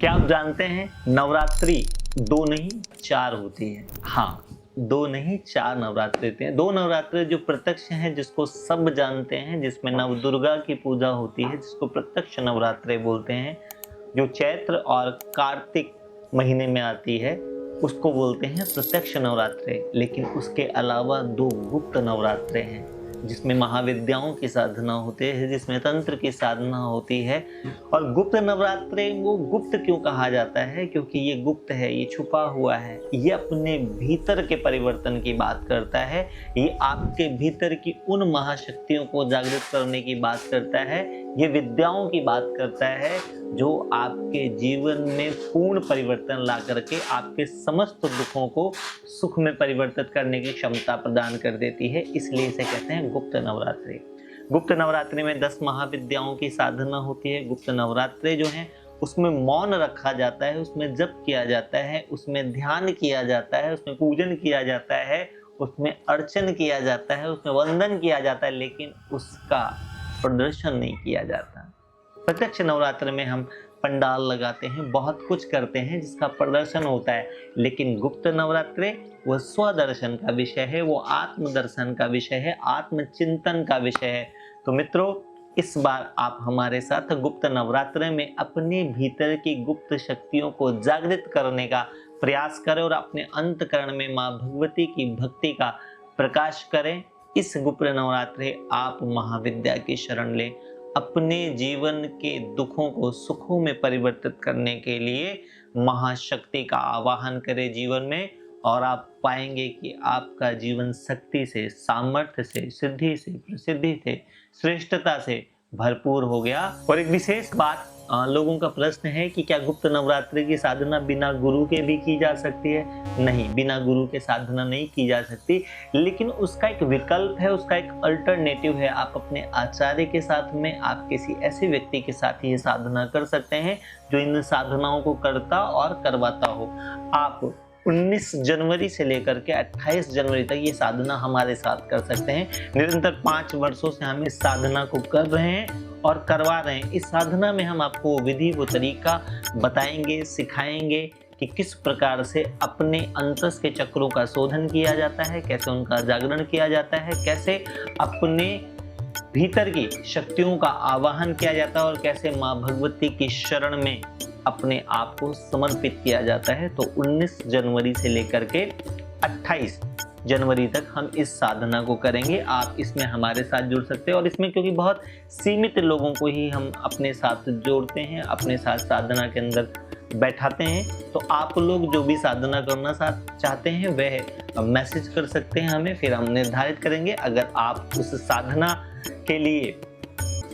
क्या आप जानते हैं नवरात्रि 2 नहीं 4 होती है। हाँ, 2 नहीं 4 नवरात्रि होते हैं। 2 नवरात्रि जो प्रत्यक्ष हैं, जिसको सब जानते हैं, जिसमें नव दुर्गा की पूजा होती है, जिसको प्रत्यक्ष नवरात्रि बोलते हैं, जो चैत्र और कार्तिक महीने में आती है, उसको बोलते हैं प्रत्यक्ष नवरात्रि। लेकिन उसके अलावा 2 गुप्त नवरात्रे हैं, जिसमें महाविद्याओं की साधना होती है, जिसमें तंत्र की साधना होती है। और गुप्त नवरात्रे वो गुप्त क्यों कहा जाता है? क्योंकि ये गुप्त है, ये छुपा हुआ है, ये अपने भीतर के परिवर्तन की बात करता है, ये आपके भीतर की उन महाशक्तियों को जागृत करने की बात करता है, ये विद्याओं की बात करता है जो आपके जीवन में पूर्ण परिवर्तन ला करके आपके समस्त दुखों को सुख में परिवर्तित करने की क्षमता प्रदान कर देती है। इसलिए इसे कहते हैं गुप्त नवरात्रि। गुप्त नवरात्रि में 10 महाविद्याओं की साधना होती है। गुप्त नवरात्रि जो है उसमें मौन रखा जाता है, उसमें जप किया जाता है, उसमें ध्यान किया जाता है, उसमें पूजन किया जाता है, उसमें अर्चन किया जाता है, उसमें वंदन किया जाता है, लेकिन उसका प्रदर्शन नहीं किया जाता। प्रत्यक्ष नवरात्र में हम पंडाल लगाते हैं, बहुत कुछ करते हैं जिसका प्रदर्शन होता है, लेकिन गुप्त नवरात्रि वो स्वदर्शन का विषय है, वो आत्मदर्शन का विषय है, आत्मचिंतन का विषय है। तो मित्रों, इस बार आप हमारे साथ गुप्त नवरात्र में अपने भीतर की गुप्त शक्तियों को जागृत करने का प्रयास करें और अपने अंतःकरण में माँ भगवती की भक्ति का प्रकाश करें। इस गुप्त नवरात्रि आप महाविद्या की शरण लें। अपने जीवन के दुखों को सुखों में परिवर्तित करने के लिए महाशक्ति का आवाहन करें जीवन में, और आप पाएंगे कि आपका जीवन शक्ति से, सामर्थ्य से, सिद्धि से, प्रसिद्धि से, श्रेष्ठता से भरपूर हो गया। और एक विशेष बात, लोगों का प्रश्न है कि क्या गुप्त नवरात्रि की साधना बिना गुरु के भी की जा सकती है? नहीं, बिना गुरु के साधना नहीं की जा सकती, लेकिन उसका एक विकल्प है, उसका एक अल्टरनेटिव है। आप अपने आचार्य के साथ में, आप किसी ऐसे व्यक्ति के साथ ये साधना कर सकते हैं जो इन साधनाओं को करता और करवाता हो। आप 19 जनवरी से लेकर के 28 जनवरी तक ये साधना हमारे साथ कर सकते हैं। निरंतर 5 वर्षों से हम इस साधना को कर रहे हैं और करवा रहे हैं। इस साधना में हम आपको विधि व तरीका बताएंगे, सिखाएंगे कि किस प्रकार से अपने अंतस के चक्रों का शोधन किया जाता है, कैसे उनका जागरण किया जाता है, कैसे अपने भीतर की शक्तियों का आवाहन किया जाता है और कैसे माँ भगवती की शरण में अपने आप को समर्पित किया जाता है। तो 19 जनवरी से लेकर के 28 जनवरी तक हम इस साधना को करेंगे। आप इसमें हमारे साथ जुड़ सकते हैं, और इसमें क्योंकि बहुत सीमित लोगों को ही हम अपने साथ जोड़ते हैं, अपने साथ साधना के अंदर बैठाते हैं, तो आप लोग जो भी साधना करना चाहते हैं वह मैसेज कर सकते हैं हमें, फिर हम निर्धारित करेंगे। अगर आप उस साधना के लिए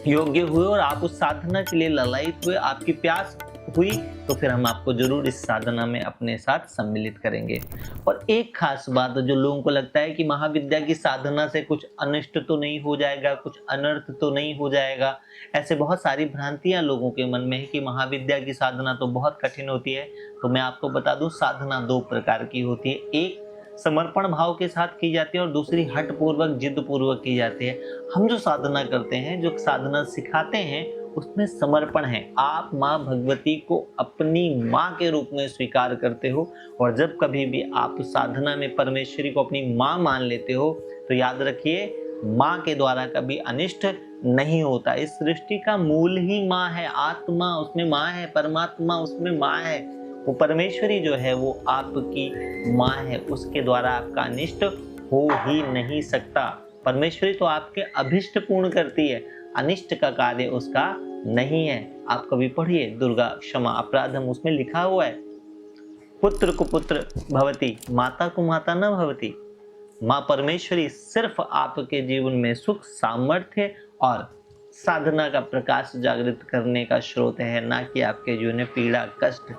योग्य हुए और आप उस साधना के लिए ललायित हुए, आपकी प्यास हुई, तो फिर हम आपको जरूर इस साधना में अपने साथ सम्मिलित करेंगे। और एक खास बात, जो लोगों को लगता है कि महाविद्या की साधना से कुछ अनिष्ट तो नहीं हो जाएगा, कुछ अनर्थ तो नहीं हो जाएगा, ऐसे बहुत सारी भ्रांतियां लोगों के मन में है कि महाविद्या की साधना तो बहुत कठिन होती है। तो मैं आपको बता दूं, साधना 2 प्रकार की होती है। एक समर्पण भाव के साथ की जाती है और दूसरी हठ पूर्वक, जिद पूर्वक की जाती है। हम जो साधना करते हैं, जो साधना सिखाते हैं, उसमें समर्पण है। आप माँ भगवती को अपनी माँ के रूप में स्वीकार करते हो, और जब कभी भी आप साधना में परमेश्वरी को अपनी माँ मान लेते हो, तो याद रखिए, माँ के द्वारा कभी अनिष्ट नहीं होता। इस सृष्टि का मूल ही माँ है, आत्मा उसमें माँ है, परमात्मा उसमें माँ है। वो परमेश्वरी जो है वो आपकी माँ है, उसके द्वारा आपका अनिष्ट हो ही नहीं सकता। परमेश्वरी तो आपके अभिष्ट पूर्ण करती है, अनिष्ट का कार्य उसका नहीं है। आप कभी पढ़िए दुर्गा क्षमा अपराधम, उसमें लिखा हुआ है, पुत्र को पुत्र भवती, माता को माता न भवती। माँ परमेश्वरी सिर्फ आपके जीवन में सुख, सामर्थ्य और साधना का प्रकाश जागृत करने का स्रोत है, ना कि आपके जीवन में पीड़ा, कष्ट।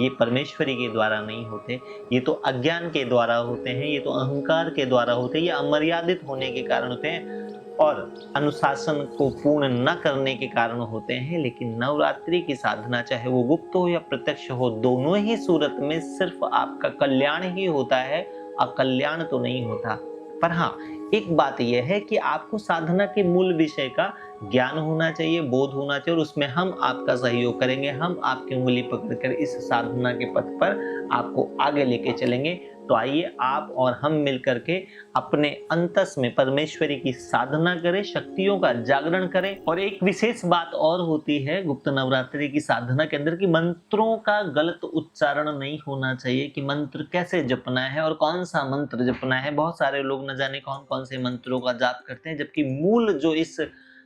ये परमेश्वरी के द्वारा नहीं होते, ये तो अज्ञान के द्वारा होते हैं, ये तो अहंकार के द्वारा होते हैं, ये अमर्यादित होने के कारण होते हैं और अनुशासन को पूर्ण न करने के कारण होते हैं। लेकिन नवरात्रि की साधना, चाहे वो गुप्त हो या प्रत्यक्ष हो, दोनों ही सूरत में सिर्फ आपका कल्याण ही होता है, अकल्याण तो नहीं होता। पर हाँ, एक बात यह है कि आपको साधना के मूल विषय का ज्ञान होना चाहिए, बोध होना चाहिए, और उसमें हम आपका सहयोग करेंगे। हम आपकी उंगली पकड़कर इस साधना के पथ पर आपको आगे लेके चलेंगे। तो आइए आप और हम मिलकर के अपने अंतस में परमेश्वरी की साधना करें, शक्तियों का जागरण करें। और एक विशेष बात और होती है गुप्त नवरात्रि की साधना के अंदर कि मंत्रों का गलत उच्चारण नहीं होना चाहिए, कि मंत्र कैसे जपना है और कौन सा मंत्र जपना है। बहुत सारे लोग न जाने कौन कौन से मंत्रों का जाप करते हैं, जबकि मूल जो इस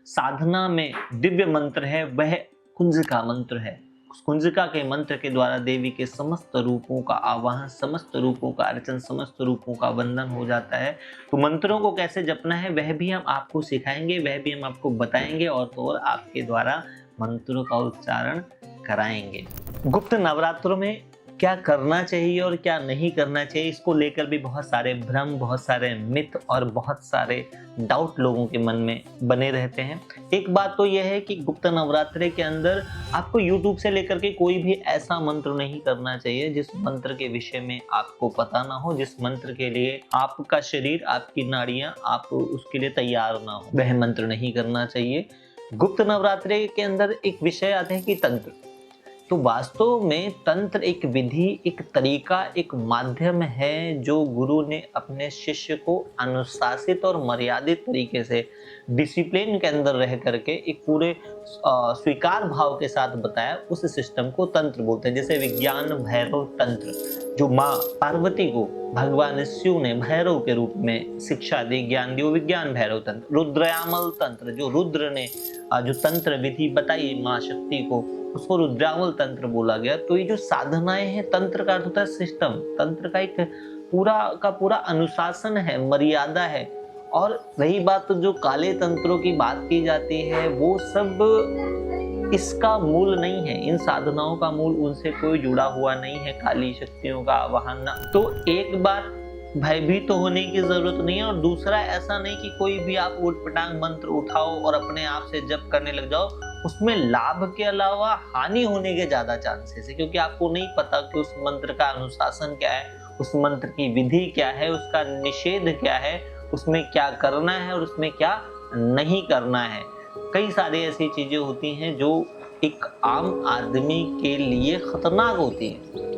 साधना में दिव्य मंत्र है वह कुंजिका मंत्र है। उस कुंजिका के मंत्र के द्वारा देवी के समस्त रूपों का आवाहन, समस्त रूपों का अर्चन, समस्त रूपों का वंदन हो जाता है। तो मंत्रों को कैसे जपना है वह भी हम आपको सिखाएंगे, वह भी हम आपको बताएंगे, और तो और आपके द्वारा मंत्रों का उच्चारण कराएंगे। गुप्त नवरात्रों में क्या करना चाहिए और क्या नहीं करना चाहिए, इसको लेकर भी बहुत सारे भ्रम, बहुत सारे मिथ और बहुत सारे डाउट लोगों के मन में बने रहते हैं। एक बात तो यह है कि गुप्त नवरात्रि के अंदर आपको YouTube से लेकर के कोई भी ऐसा मंत्र नहीं करना चाहिए जिस मंत्र के विषय में आपको पता ना हो, जिस मंत्र के लिए आपका शरीर, आपकी नाड़ियां, आप उसके लिए तैयार ना हो, वह मंत्र नहीं करना चाहिए। गुप्त नवरात्रि के अंदर एक विषय आते हैं कि तंत्र। तो वास्तव में तंत्र एक विधि, एक तरीका, एक माध्यम है जो गुरु ने अपने शिष्य को अनुशासित और मर्यादित तरीके से डिसिप्लिन के अंदर रह करके एक पूरे स्वीकार भाव के साथ बताया। उस सिस्टम को तंत्र बोलते हैं। जैसे विज्ञान भैरव तंत्र, जो माँ पार्वती को भगवान शिव ने भैरव के रूप में शिक्षा दी, ज्ञान दी, वो विज्ञान भैरव तंत्र। रुद्रयामल तंत्र, जो रुद्र ने जो तंत्र विधि बताई माँ शक्ति को, उसको रुद्रावल तंत्र बोला गया। तो ये जो साधनाएं हैं, तंत्र का अर्थ होता है सिस्टम, तंत्र का एक पूरा अनुशासन है, मर्यादा है। और रही बात तो जो काले तंत्रों की बात की जाती है, वो सब इसका मूल नहीं है। इन साधनाओं का मूल उनसे कोई जुड़ा हुआ नहीं है, काली शक्तियों का आवाहन। तो एक बार भयभीत तो होने की जरूरत नहीं है, और दूसरा ऐसा नहीं कि कोई भी आप उटपटांग मंत्र उठाओ और अपने आप से जप करने लग जाओ, उसमें लाभ के अलावा हानि होने के ज्यादा चांसेस है, क्योंकि आपको नहीं पता कि उस मंत्र का अनुशासन क्या है, उस मंत्र की विधि क्या है, उसका निषेध क्या है, उसमें क्या करना है और उसमें क्या नहीं करना है। कई सारी ऐसी चीजें होती हैं जो एक आम आदमी के लिए खतरनाक होती है।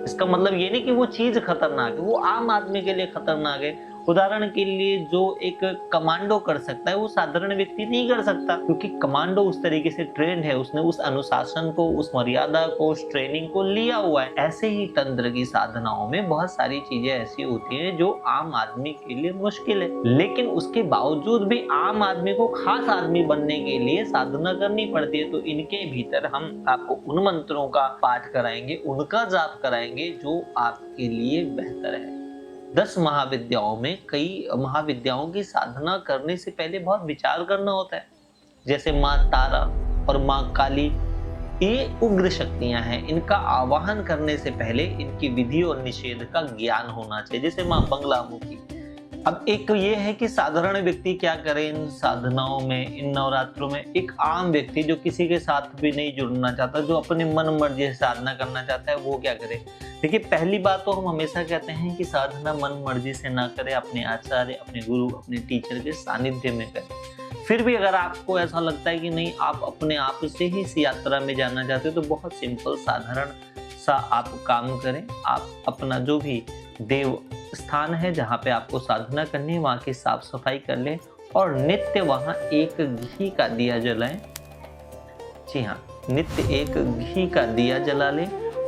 इसका मतलब ये नहीं कि वो चीज खतरनाक है, वो आम आदमी के लिए खतरनाक है। उदाहरण के लिए जो एक कमांडो कर सकता है वो साधारण व्यक्ति नहीं कर सकता, क्योंकि कमांडो उस तरीके से ट्रेंड है, उसने उस अनुशासन को, उस मर्यादा को, उस ट्रेनिंग को लिया हुआ है। ऐसे ही तंत्र की साधनाओं में बहुत सारी चीजें ऐसी होती हैं जो आम आदमी के लिए मुश्किल है, लेकिन उसके बावजूद भी आम आदमी को खास आदमी बनने के लिए साधना करनी पड़ती है। तो इनके भीतर हम आपको उन मंत्रों का पाठ कराएंगे, उनका जाप कराएंगे जो आपके लिए बेहतर है। 10 महाविद्याओं में कई महाविद्याओं की साधना करने से पहले बहुत विचार करना होता है। जैसे माँ तारा और माँ काली, ये उग्र शक्तियां हैं, इनका आवाहन करने से पहले इनकी विधि और निषेध का ज्ञान होना चाहिए। जैसे माँ बंगलामुखी। अब एक ये है कि साधारण व्यक्ति क्या करे इन साधनाओं में, इन नवरात्रों में। एक आम व्यक्ति जो किसी के साथ भी नहीं जुड़ना चाहता, जो अपने मन मर्जी से साधना करना चाहता है, वो क्या करे। देखिए, पहली बात तो हम हमेशा कहते हैं कि साधना मन मर्जी से ना करें, अपने आचार्य, अपने गुरु, अपने टीचर के सानिध्य में करें। फिर भी अगर आपको ऐसा लगता है कि नहीं, आप अपने आप से ही इस यात्रा में जाना चाहते हो, तो बहुत सिंपल साधारण सा आप काम करें। आप अपना जो भी देव स्थान है जहाँ पे आपको साधना करनी है, वहाँ की साफ सफाई कर लें और नित्य वहाँ एक घी का दिया जलाएं। जी हाँ, नित्य एक घी का दिया जला लें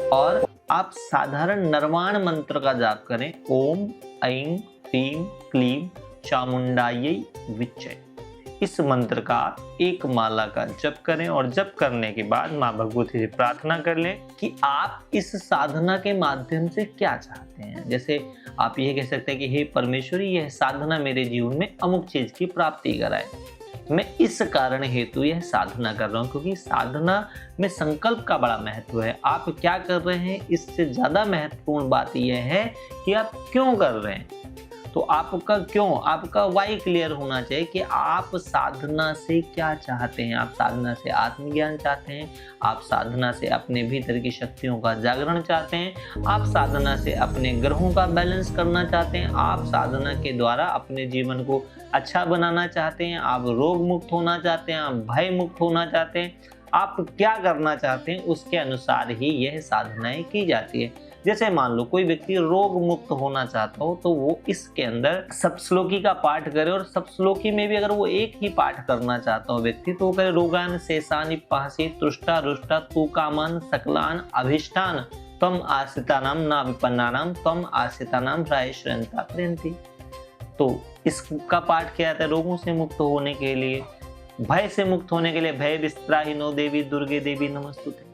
और आप साधारण नरवाण मंत्र का जाप करें। ओम ऐं ह्रीं क्लीं चामुंडायै विच्चे। इस मंत्र का एक माला का जप करें और जप करने के बाद माँ भगवती से प्रार्थना कर लें कि आप इस साधना के माध्यम से क्या चाहते हैं। जैसे आप ये कह सकते हैं कि हे परमेश्वरी, यह साधना मेरे जीवन में अमुक चीज की प्राप्ति कराए। मैं इस कारण हेतु यह साधना कर रहा हूँ, क्योंकि साधना में संकल्प का बड़ा महत्व है। आप क्या कर रहे हैं, इससे ज्यादा महत्वपूर्ण बात यह है कि आप क्यों कर रहे हैं। तो आपका क्यों, आपका वाई क्लियर होना चाहिए कि आप साधना से क्या चाहते हैं। आप साधना से आत्मज्ञान चाहते हैं, आप साधना से अपने भीतर की शक्तियों का जागरण चाहते हैं, आप साधना से अपने ग्रहों का बैलेंस करना चाहते हैं, आप साधना के द्वारा अपने जीवन को अच्छा बनाना चाहते हैं, आप रोग मुक्त होना चाहते हैं, आप भय मुक्त होना चाहते हैं, आप क्या करना चाहते हैं उसके अनुसार ही यह साधनाएं की जाती है। जैसे मान लो कोई व्यक्ति रोग मुक्त होना चाहता हो तो वो इसके अंदर सप्तश्लोकी का पाठ करे, और सप्तश्लोकी में भी अगर वो एक ही पाठ करना चाहता हो व्यक्ति तो वो करे रोगान शेषानि पाहि तुष्टा रुष्टा तू कामान सकलान अभिष्टान तम आश्रितानाम ना विपन्नानाम तम आश्रितानाम रायश्रंता प्रियंति। तो इसका पाठ किया जाता है रोगों से मुक्त होने के लिए, भय से मुक्त होने के लिए। भय विस्त्राहिनो देवी दुर्गे देवी नमस्तुते।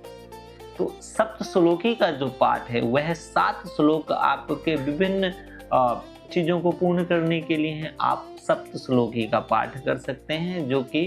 तो सप्त श्लोकी का जो पाठ है वह 7 श्लोक आपके विभिन्न चीजों को पूर्ण करने के लिए हैं। आप सप्त श्लोकी का पाठ कर सकते हैं जो कि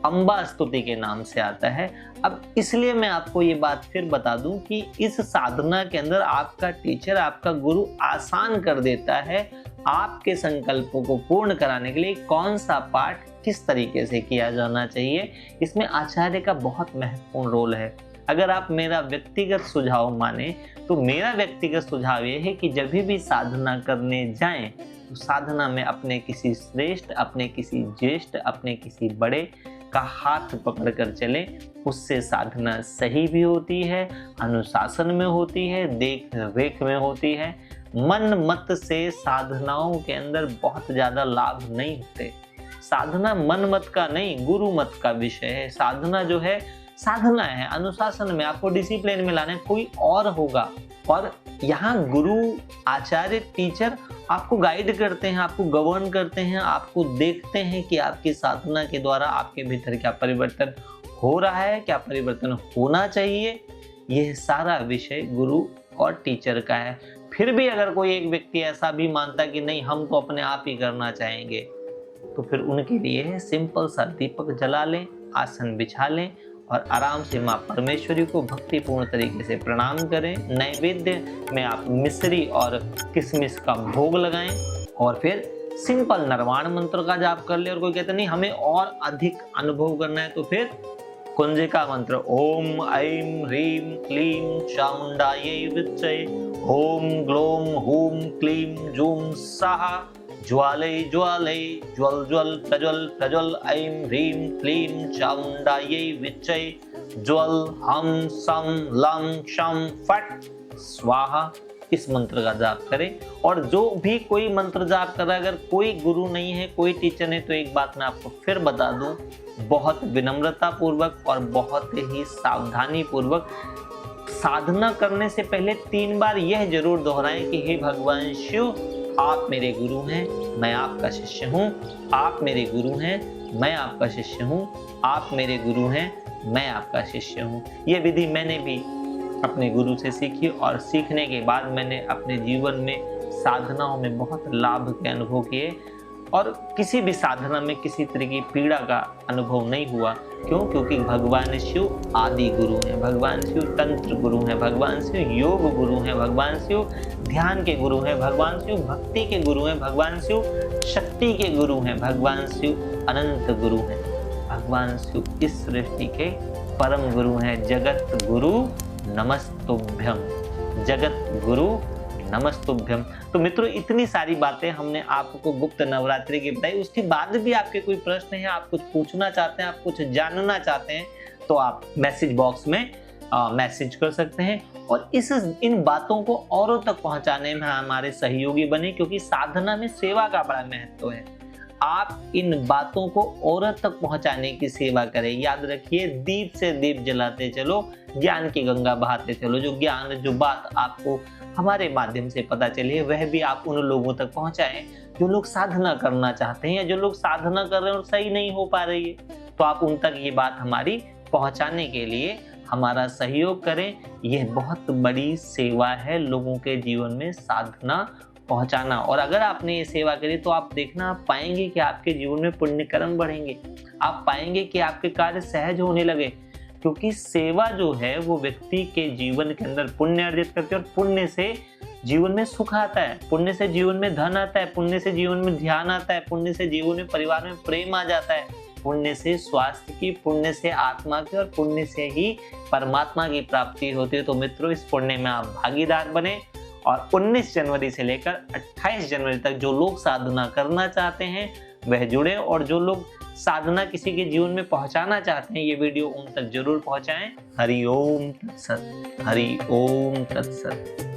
अंबा स्तुति के नाम से आता है। अब इसलिए मैं आपको ये बात फिर बता दूं कि इस साधना के अंदर आपका टीचर, आपका गुरु आसान कर देता है आपके संकल्पों को पूर्ण कराने के लिए कौन सा पाठ किस तरीके से किया जाना चाहिए। इसमें आचार्य का बहुत महत्वपूर्ण रोल है। अगर आप मेरा व्यक्तिगत सुझाव माने तो मेरा व्यक्तिगत सुझाव ये है कि जब भी साधना करने जाएं तो साधना में अपने किसी श्रेष्ठ, अपने किसी ज्येष्ठ, अपने किसी बड़े का हाथ पकड़ कर चलें। उससे साधना सही भी होती है, अनुशासन में होती है, देख रेख में होती है। मन मत से साधनाओं के अंदर बहुत ज्यादा लाभ नहीं होते। साधना मन मत का नहीं, गुरु मत का विषय है। साधना जो है साधना है, अनुशासन में आपको डिसिप्लिन में लाना है, कोई और होगा। और यहाँ गुरु, आचार्य, टीचर आपको गाइड करते हैं, आपको गवर्न करते हैं, आपको देखते हैं कि आपकी साधना के द्वारा आपके भीतर क्या परिवर्तन हो रहा है, क्या परिवर्तन होना चाहिए। यह सारा विषय गुरु और टीचर का है। फिर भी अगर कोई एक व्यक्ति ऐसा भी मानता कि नहीं हम तो अपने आप ही करना चाहेंगे, तो फिर उनके लिए सिंपल सा दीपक जला लें, आसन बिछा लें और आराम से माँ परमेश्वरी को भक्तिपूर्ण तरीके से प्रणाम करें। नैवेद्य में आप मिश्री और किशमिश का भोग लगाएं और फिर सिंपल नरवाण मंत्र का जाप कर ले। और कोई कहता नहीं हमें और अधिक अनुभव करना है तो फिर कुंजिका मंत्र ओम ऐं ह्रीं क्लीं चामुंडायै विच्चे ओम ग्लोम हूम क्लीं जूम स्वाहा ज्वालय ज्वालय ज्वल ज्वल प्रज्वल प्रज्वल ऐं ह्रीं क्लीं चामुंडायै विच्चे ज्वल हम सम लं शम फट स्वाहा। इस मंत्र का जाप करें। और जो भी कोई मंत्र जाप कर रहा है, अगर कोई गुरु नहीं है, कोई टीचर नहीं, तो एक बात मैं आपको फिर बता दूं, बहुत विनम्रता पूर्वक और बहुत ही सावधानी पूर्वक साधना करने से पहले 3 बार यह जरूर दोहराएं कि हे भगवान शिव, आप मेरे गुरु हैं, मैं आपका शिष्य हूँ। आप मेरे गुरु हैं, मैं आपका शिष्य हूँ। आप मेरे गुरु हैं, मैं आपका शिष्य हूँ। ये विधि मैंने भी अपने गुरु से सीखी और सीखने के बाद मैंने अपने जीवन में साधनाओं में बहुत लाभ के अनुभव किए और किसी भी साधना में किसी तरह की पीड़ा का अनुभव नहीं हुआ। क्यों? क्योंकि भगवान शिव आदि गुरु हैं, भगवान शिव तंत्र गुरु हैं, भगवान शिव योग गुरु हैं, भगवान शिव ध्यान के गुरु हैं, भगवान शिव भक्ति के गुरु हैं, भगवान शिव शक्ति के गुरु हैं, भगवान शिव अनंत गुरु हैं, भगवान शिव इस सृष्टि के परम गुरु हैं। जगत गुरु नमस्तुभ्यम, जगत गुरु नमस्तुभ्यम। तो मित्रों, इतनी सारी बातें हमने आपको गुप्त नवरात्रि की बताई। उसके बाद भी आपके कोई प्रश्न है, आप कुछ पूछना चाहते हैं, आप कुछ जानना चाहते हैं, तो आप मैसेज बॉक्स में मैसेज कर सकते हैं। और इन बातों को औरों तक पहुंचाने में हमारे सहयोगी बने, क्योंकि साधना में सेवा का बड़ा महत्व है। आप इन बातों को औरों तक पहुंचाने की सेवा करें। याद रखिए, दीप से दीप जलाते चलो, ज्ञान की गंगा बहाते चलो। जो ज्ञान, जो बात आपको हमारे माध्यम से पता चली है, वह भी आप उन लोगों तक पहुंचाएं जो लोग साधना करना चाहते हैं या जो लोग साधना कर रहे हैं और सही नहीं हो पा रही है। तो आप उन तक ये बात हमारी पहुंचाने के लिए हमारा सहयोग करें। यह बहुत बड़ी सेवा है, लोगों के जीवन में साधना पहुंचाना। और अगर आपने ये सेवा करी तो आप देखना, आप पाएंगे कि आपके जीवन में पुण्य कर्म बढ़ेंगे। आप पाएंगे कि आपके कार्य सहज होने लगे, क्योंकि सेवा जो है वो व्यक्ति के जीवन के अंदर पुण्य अर्जित करती है और पुण्य से जीवन में सुख आता है, पुण्य से जीवन में धन आता है, पुण्य से जीवन में ध्यान आता है, पुण्य से जीवन में परिवार में प्रेम आ जाता है, पुण्य से स्वास्थ्य की, पुण्य से आत्मा की और पुण्य से ही परमात्मा की प्राप्ति होती है। तो मित्रों, इस पुण्य में आप भागीदार बने और 19 जनवरी से लेकर 28 जनवरी तक जो लोग साधना करना चाहते हैं वह जुड़े, और जो लोग साधना किसी के जीवन में पहुंचाना चाहते हैं ये वीडियो उन तक जरूर पहुंचाएं। हरि ओम तत्सत, हरि ओम तत्सत।